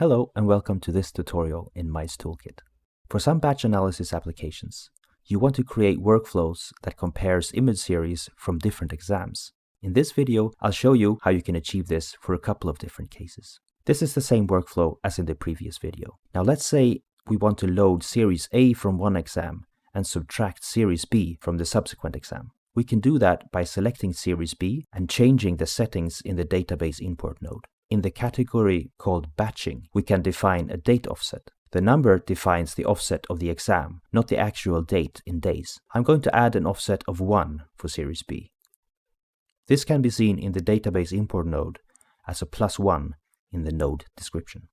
Hello and welcome to this tutorial in Mice Toolkit. For some batch analysis applications, you want to create workflows that compares image series from different exams. In this video, I'll show you how you can achieve this for a couple of different cases. This is the same workflow as in the previous video. Now let's say we want to load series A from one exam and subtract series B from the subsequent exam. We can do that by selecting series B and changing the settings in the database import node. In the category called batching, we can define a date offset. The number defines the offset of the exam, not the actual date in days. I'm going to add an offset of 1 for series B. This can be seen in the database import node as a +1 in the node description.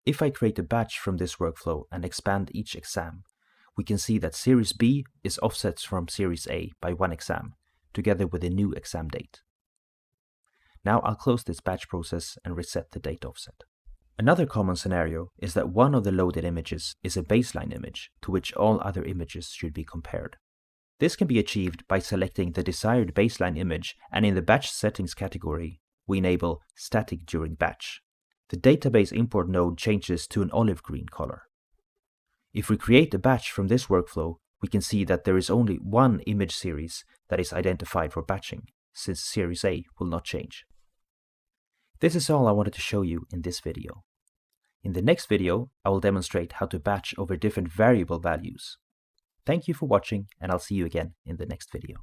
If I create a batch from this workflow and expand each exam, we can see that series B is offset from series A by 1 exam, together with a new exam date. Now I'll close this batch process and reset the date offset. Another common scenario is that one of the loaded images is a baseline image to which all other images should be compared. This can be achieved by selecting the desired baseline image, and in the batch settings category, we enable static during batch. The database import node changes to an olive green color. If we create a batch from this workflow, we can see that there is only one image series that is identified for batching, since series A will not change. This is all I wanted to show you in this video. In the next video, I will demonstrate how to batch over different variable values. Thank you for watching, and I'll see you again in the next video.